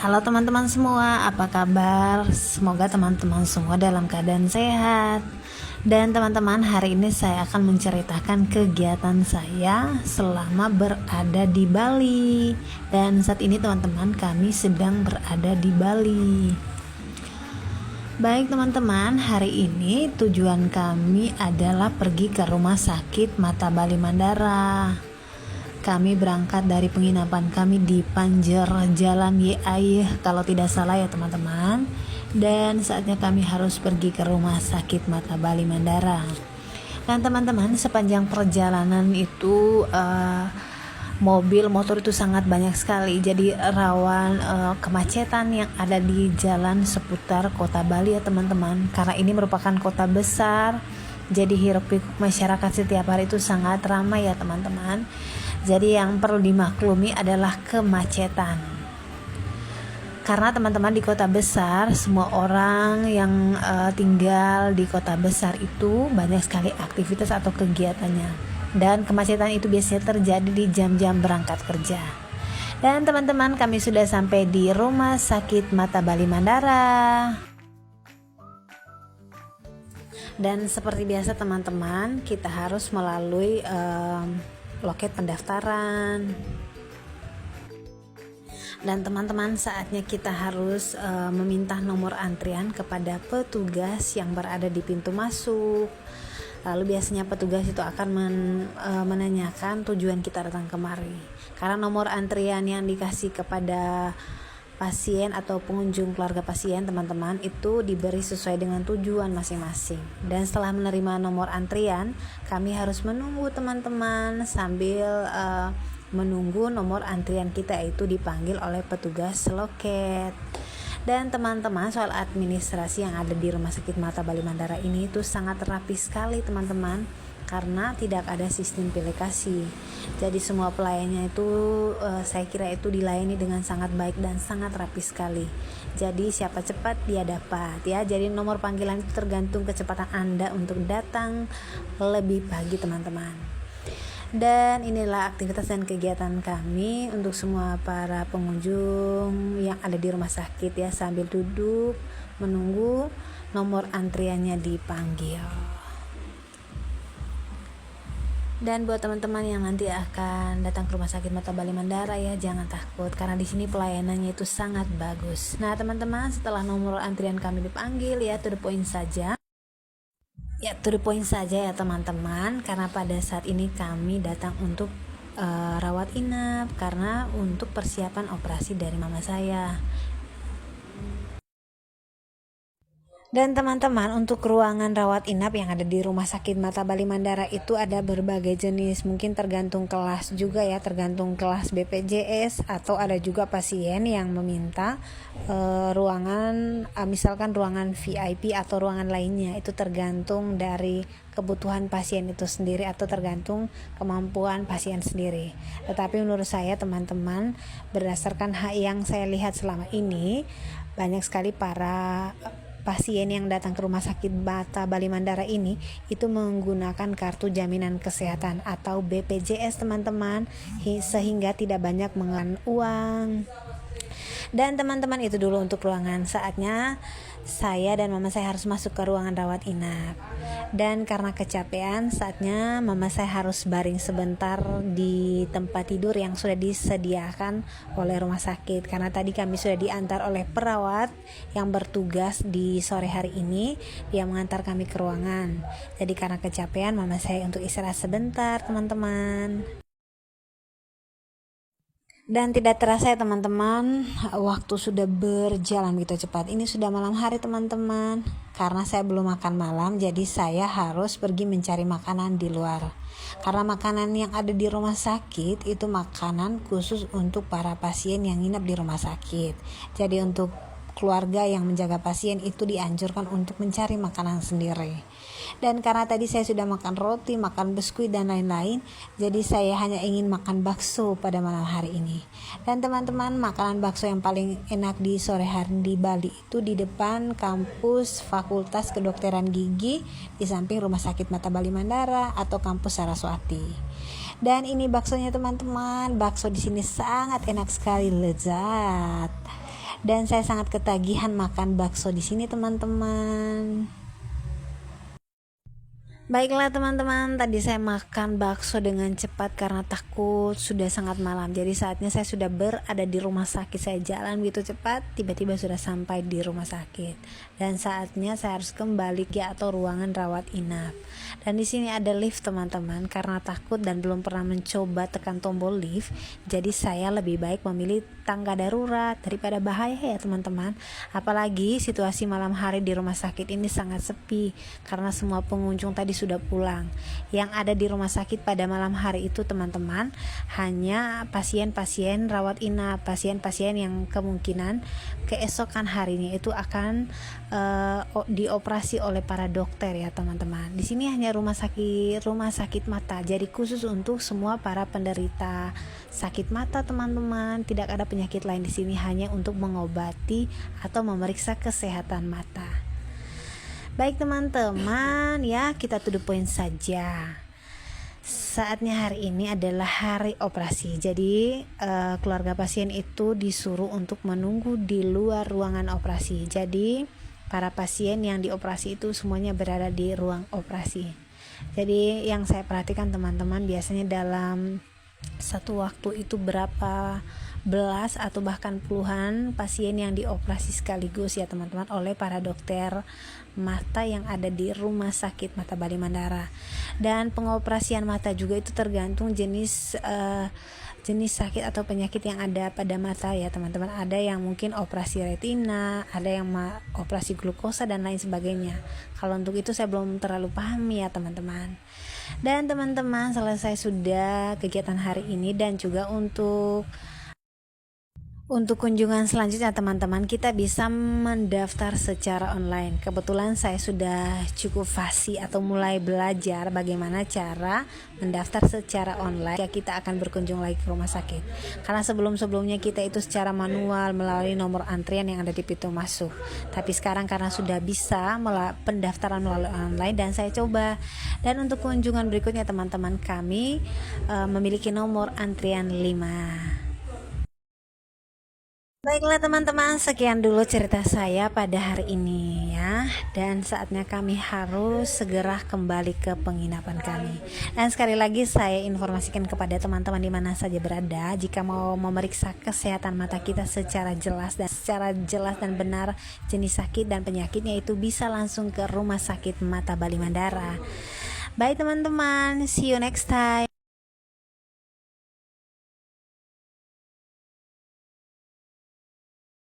Halo teman-teman semua, apa kabar? Semoga teman-teman semua dalam keadaan sehat. Dan teman-teman, hari ini saya akan menceritakan kegiatan saya selama berada di Bali. Dan saat ini teman-teman, kami sedang berada di Bali. Baik teman-teman, hari ini tujuan kami adalah pergi ke Rumah Sakit Mata Bali Mandara. Kami berangkat dari penginapan kami di Panjer Jalan YAI kalau tidak salah ya teman-teman. Dan saatnya kami harus pergi ke Rumah Sakit Mata Bali Mandara. Dan teman-teman, sepanjang perjalanan itu mobil motor itu sangat banyak sekali. Jadi rawan kemacetan yang ada di jalan seputar kota Bali ya teman-teman. Karena ini merupakan kota besar, jadi hiruk-pikuk masyarakat setiap hari itu sangat ramai ya teman-teman. Jadi yang perlu dimaklumi adalah kemacetan. Karena teman-teman di kota besar, semua orang yang tinggal di kota besar itu banyak sekali aktivitas atau kegiatannya. Dan kemacetan itu biasanya terjadi di jam-jam berangkat kerja. Dan teman-teman, kami sudah sampai di Rumah Sakit Mata Bali Mandara. Dan seperti biasa teman-teman, kita harus melalui loket pendaftaran. Dan teman-teman, saatnya kita harus meminta nomor antrian kepada petugas yang berada di pintu masuk. Lalu biasanya petugas itu akan menanyakan tujuan kita datang kemari. Karena nomor antrian yang dikasih kepada pasien atau pengunjung keluarga pasien teman-teman itu diberi sesuai dengan tujuan masing-masing. Dan setelah menerima nomor antrian, kami harus menunggu teman-teman sambil menunggu nomor antrian kita itu dipanggil oleh petugas loket. Dan teman-teman, soal administrasi yang ada di Rumah Sakit Mata Bali Mandara ini itu sangat rapi sekali teman-teman, karena tidak ada sistem pilih kasih. Jadi semua pelayannya itu saya kira itu dilayani dengan sangat baik dan sangat rapi sekali. Jadi siapa cepat dia dapat ya. Jadi nomor panggilan itu tergantung kecepatan Anda untuk datang lebih pagi teman-teman. Dan inilah aktivitas dan kegiatan kami untuk semua para pengunjung yang ada di rumah sakit ya, sambil duduk menunggu nomor antriannya dipanggil. Dan buat teman-teman yang nanti akan datang ke Rumah Sakit Mata Bali Mandara ya, jangan takut karena di sini pelayanannya itu sangat bagus. Nah teman-teman, setelah nomor antrian kami dipanggil ya, to the point saja. Ya, to the point saja ya teman-teman, karena pada saat ini kami datang untuk rawat inap karena untuk persiapan operasi dari mama saya. Dan teman-teman, untuk ruangan rawat inap yang ada di Rumah Sakit Mata Bali Mandara itu ada berbagai jenis, mungkin tergantung kelas juga ya, tergantung kelas BPJS, atau ada juga pasien yang meminta ruangan misalkan ruangan VIP atau ruangan lainnya. Itu tergantung dari kebutuhan pasien itu sendiri atau tergantung kemampuan pasien sendiri. Tetapi menurut saya teman-teman, berdasarkan yang saya lihat selama ini, banyak sekali para pasien yang datang ke Rumah Sakit Mata Bali Mandara ini itu menggunakan kartu jaminan kesehatan atau BPJS teman-teman, sehingga tidak banyak mengeluarkan uang. Dan teman-teman, itu dulu untuk ruangan. Saatnya saya dan mama saya harus masuk ke ruangan rawat inap. Dan karena kecapean, saatnya mama saya harus baring sebentar di tempat tidur yang sudah disediakan oleh rumah sakit. Karena tadi kami sudah diantar oleh perawat yang bertugas di sore hari ini, dia mengantar kami ke ruangan. Jadi karena kecapean, mama saya untuk istirahat sebentar teman-teman. Dan tidak terasa ya teman-teman, waktu sudah berjalan begitu cepat. Ini sudah malam hari teman-teman. Karena saya belum makan malam, jadi saya harus pergi mencari makanan di luar. Karena makanan yang ada di rumah sakit itu makanan khusus untuk para pasien yang nginap di rumah sakit. Jadi untuk keluarga yang menjaga pasien itu dianjurkan untuk mencari makanan sendiri. Dan karena tadi saya sudah makan roti, makan biskuit dan lain-lain, jadi saya hanya ingin makan bakso pada malam hari ini. Dan teman-teman, makanan bakso yang paling enak di sore hari di Bali itu di depan kampus Fakultas Kedokteran Gigi, di samping Rumah Sakit Mata Bali Mandara atau kampus Saraswati. Dan ini baksonya teman-teman, bakso di sini sangat enak sekali, lezat. Dan saya sangat ketagihan makan bakso di sini teman-teman. Baiklah teman-teman, tadi saya makan bakso dengan cepat karena takut sudah sangat malam. Jadi saatnya saya sudah berada di rumah sakit. Saya jalan begitu cepat, tiba-tiba sudah sampai di rumah sakit. Dan saatnya saya harus kembali ke atau ruangan rawat inap. Dan di sini ada lift teman-teman. Karena takut dan belum pernah mencoba tekan tombol lift, jadi saya lebih baik memilih tangga darurat daripada bahaya ya teman-teman. Apalagi situasi malam hari di rumah sakit ini sangat sepi karena semua pengunjung tadi sudah pulang. Yang ada di rumah sakit pada malam hari itu teman-teman hanya pasien-pasien rawat inap, pasien-pasien yang kemungkinan keesokan harinya itu akan dioperasi oleh para dokter ya teman-teman. Di sini hanya rumah sakit mata, jadi khusus untuk semua para penderita sakit mata teman-teman. Tidak ada penyakit lain di sini, hanya untuk mengobati atau memeriksa kesehatan mata. Baik teman-teman, ya kita to the point saja. Saatnya hari ini adalah hari operasi. Jadi keluarga pasien itu disuruh untuk menunggu di luar ruangan operasi. Jadi para pasien yang dioperasi itu semuanya berada di ruang operasi. Jadi yang saya perhatikan teman-teman, biasanya dalam satu waktu itu berapa belas atau bahkan puluhan pasien yang dioperasi sekaligus ya teman-teman oleh para dokter mata yang ada di Rumah Sakit Mata Bali Mandara. Dan pengoperasian mata juga itu tergantung jenis sakit atau penyakit yang ada pada mata ya teman-teman. Ada yang mungkin operasi retina, ada yang operasi glukosa dan lain sebagainya. Kalau untuk itu saya belum terlalu paham ya teman-teman. Dan teman-teman, selesai sudah kegiatan hari ini dan juga untuk kunjungan selanjutnya teman-teman, kita bisa mendaftar secara online. Kebetulan saya sudah cukup fasih atau mulai belajar bagaimana cara mendaftar secara online jika kita akan berkunjung lagi ke rumah sakit. Karena sebelum-sebelumnya kita itu secara manual melalui nomor antrian yang ada di pintu masuk. Tapi sekarang karena sudah bisa pendaftaran melalui online dan saya coba. Dan untuk kunjungan berikutnya teman-teman, kami memiliki nomor antrian 5. Baiklah teman-teman, sekian dulu cerita saya pada hari ini ya. Dan saatnya kami harus segera kembali ke penginapan kami. Dan sekali lagi saya informasikan kepada teman-teman di mana saja berada, jika mau memeriksa kesehatan mata kita secara jelas dan benar jenis sakit dan penyakitnya, itu bisa langsung ke Rumah Sakit Mata Bali Mandara. Bye teman-teman, see you next time.